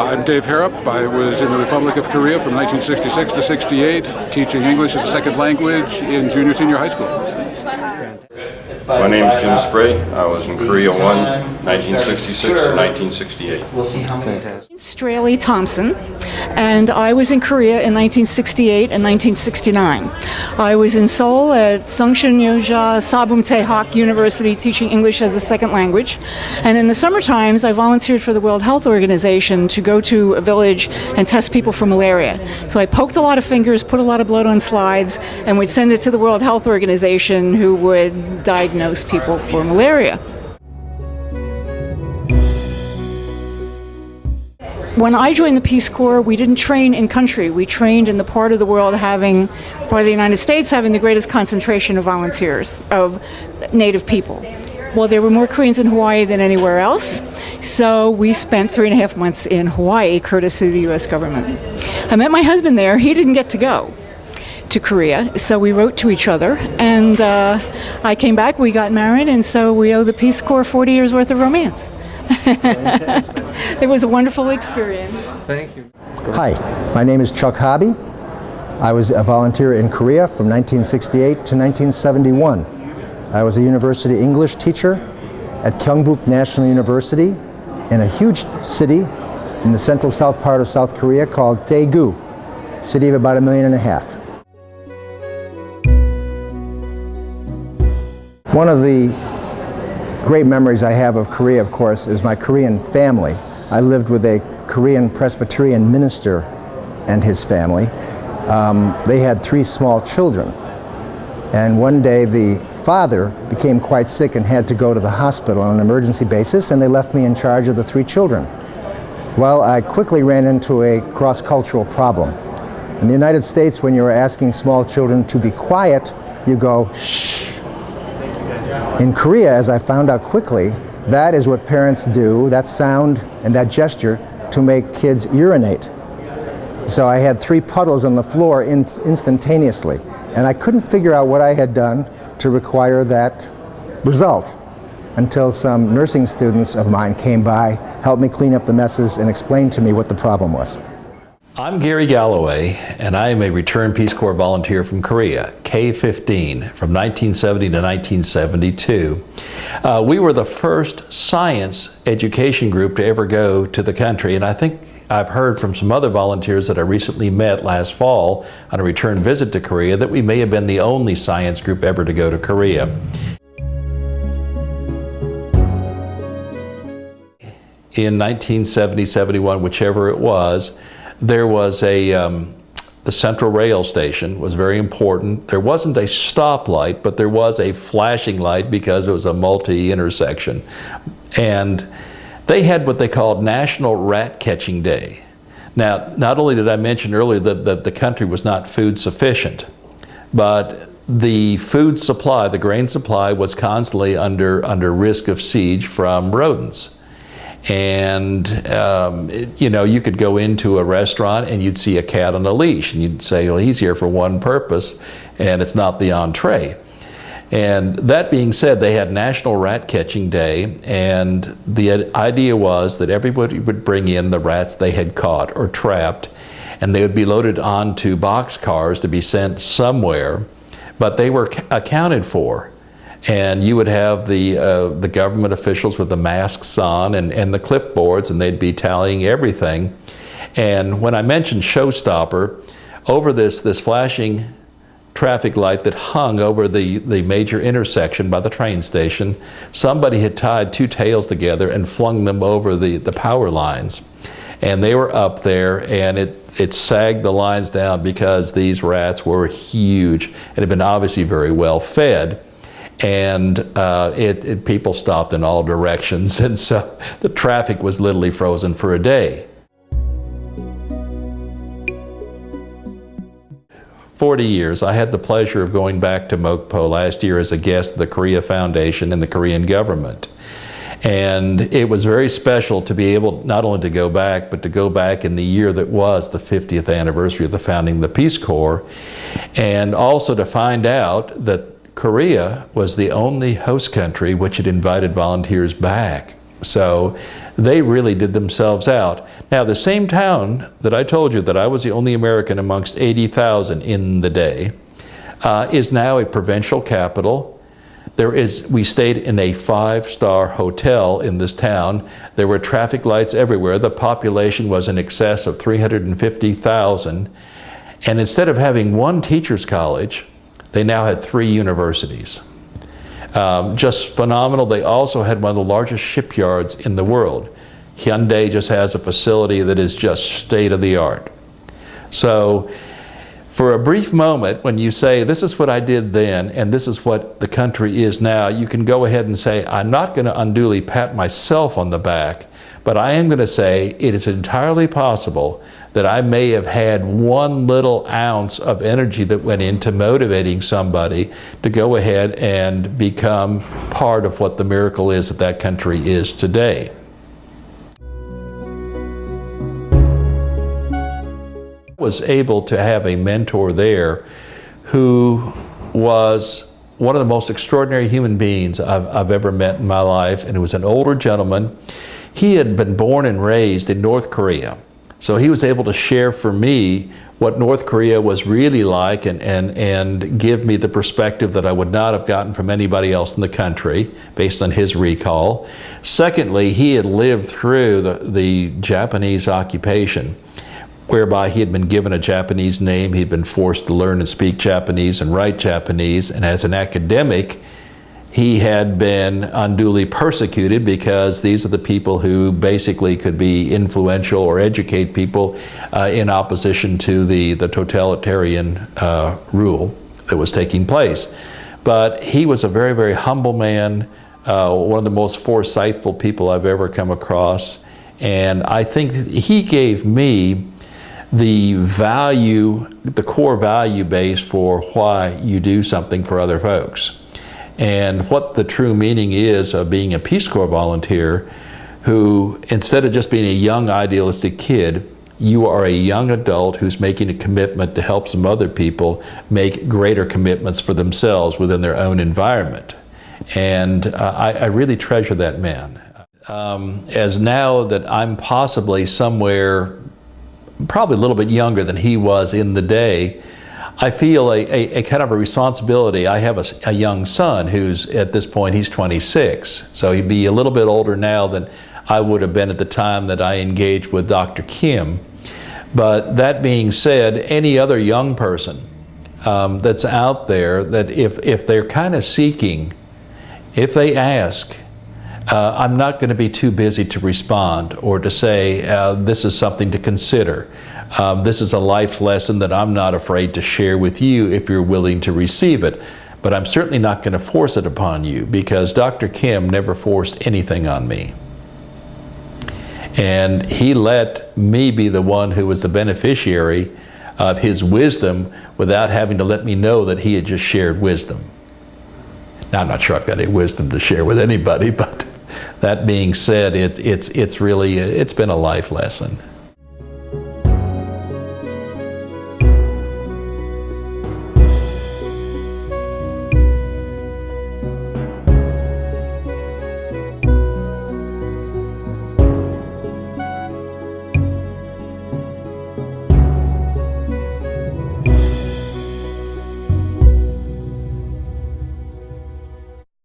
I'm Dave Harrop. I was in the Republic of Korea from 1966 to 68, teaching English as a second language in junior senior high school. My name is Jim Spray. I was in Korea 1966 to 1968. We'll see how many times. Straley Thompson, and I was in Korea in 1968 and 1969. I was in Seoul at Sungshun Yoja Sabumtae University teaching English as a second language. And in the summer times, I volunteered for the World Health Organization to go to a village and test people for malaria. So I poked a lot of fingers, put a lot of blood on slides, and we'd send it to the World Health Organization, who would diagnose people for malaria. When I joined the Peace Corps, we didn't train in country. We trained in the part of the world part of the United States having the greatest concentration of volunteers, of Native people. Well, there were more Koreans in Hawaii than anywhere else, so we spent 3.5 months in Hawaii, courtesy of the U.S. government. I met my husband there. He didn't get to go to Korea, so we wrote to each other, and I came back, we got married, and so we owe the Peace Corps 40 years worth of romance. It was a wonderful experience. Thank you. Hi, my name is Chuck Hobby. I was a volunteer in Korea from 1968 to 1971. I was a university English teacher at Kyungbuk National University in a huge city in the central south part of South Korea called Daegu, city of about 1.5 million. One of the great memories I have of Korea, of course, is my Korean family. I lived with a Korean Presbyterian minister and his family. They had 3 small children. And one day the father became quite sick and had to go to the hospital on an emergency basis, and they left me in charge of the 3 children. Well, I quickly ran into a cross-cultural problem. In the United States, when you're asking small children to be quiet, you go, shh. In Korea, as I found out quickly, that is what parents do, that sound and that gesture, to make kids urinate. So I had 3 puddles on the floor instantaneously, and I couldn't figure out what I had done to require that result until some nursing students of mine came by, helped me clean up the messes, and explained to me what the problem was. I'm Gary Galloway, and I am a returned Peace Corps volunteer from Korea, K-15, from 1970 to 1972. We were the first science education group to ever go to the country, and I think I've heard from some other volunteers that I recently met last fall on a return visit to Korea that we may have been the only science group ever to go to Korea. In 1970-71, whichever it was, there was the Central Rail Station was very important. There wasn't a stoplight, but there was a flashing light because it was a multi-intersection. And they had what they called National Rat Catching Day. Now, not only did I mention earlier that the country was not food sufficient, but the food supply, the grain supply, was constantly under risk of siege from rodents. And you know, you could go into a restaurant and you'd see a cat on a leash, and you'd say, well, he's here for one purpose, and it's not the entree. And that being said, they had National Rat Catching Day, and the idea was that everybody would bring in the rats they had caught or trapped, and they would be loaded onto boxcars to be sent somewhere, but they were accounted for. And you would have the government officials with the masks on and the clipboards, and they'd be tallying everything. And when I mentioned Showstopper, over this flashing traffic light that hung over the major intersection by the train station, somebody had tied 2 tails together and flung them over the power lines. And they were up there, and it sagged the lines down because these rats were huge and had been obviously very well fed. And people stopped in all directions, and so the traffic was literally frozen for a day. 40 years. I had the pleasure of going back to Mokpo last year as a guest of the Korea Foundation and the Korean government. And it was very special to be able not only to go back, but to go back in the year that was the 50th anniversary of the founding of the Peace Corps, and also to find out that Korea was the only host country which had invited volunteers back So they really did themselves out. Now, the same town that I told you that I was the only American amongst 80,000 in the day is now a provincial capital. We stayed in a 5-star hotel in this town. There were traffic lights everywhere. The population was in excess of 350,000. And instead of having one teacher's college, they now had 3 universities. Just phenomenal. They also had one of the largest shipyards in the world. Hyundai just has a facility that is just state of the art. So for a brief moment, when you say, this is what I did then, and this is what the country is now, you can go ahead and say, I'm not going to unduly pat myself on the back, but I am going to say it is entirely possible that I may have had one little ounce of energy that went into motivating somebody to go ahead and become part of what the miracle is that that country is today. Was able to have a mentor there who was one of the most extraordinary human beings I've ever met in my life, and it was an older gentleman. He had been born and raised in North Korea, so he was able to share for me what North Korea was really like and give me the perspective that I would not have gotten from anybody else in the country based on his recall. Secondly, he had lived through the Japanese occupation, whereby he had been given a Japanese name, he'd been forced to learn and speak Japanese and write Japanese, and as an academic, he had been unduly persecuted because these are the people who basically could be influential or educate people in opposition to the totalitarian rule that was taking place. But he was a very, very humble man, one of the most foresightful people I've ever come across, and I think he gave me the value, the core value base for why you do something for other folks. And what the true meaning is of being a Peace Corps volunteer who, instead of just being a young idealistic kid, you are a young adult who's making a commitment to help some other people make greater commitments for themselves within their own environment. And I really treasure that man. As now that I'm possibly somewhere probably a little bit younger than he was in the day, I feel a kind of a responsibility. I have a young son who's, at this point, he's 26. So he'd be a little bit older now than I would have been at the time that I engaged with Dr. Kim. But that being said, any other young person that's out there, that if they're kind of seeking, if they ask, I'm not going to be too busy to respond or to say, this is something to consider. This is a life lesson that I'm not afraid to share with you if you're willing to receive it. But I'm certainly not going to force it upon you, because Dr. Kim never forced anything on me. And he let me be the one who was the beneficiary of his wisdom without having to let me know that he had just shared wisdom. Now, I'm not sure I've got any wisdom to share with anybody, but that being said, it's been a life lesson.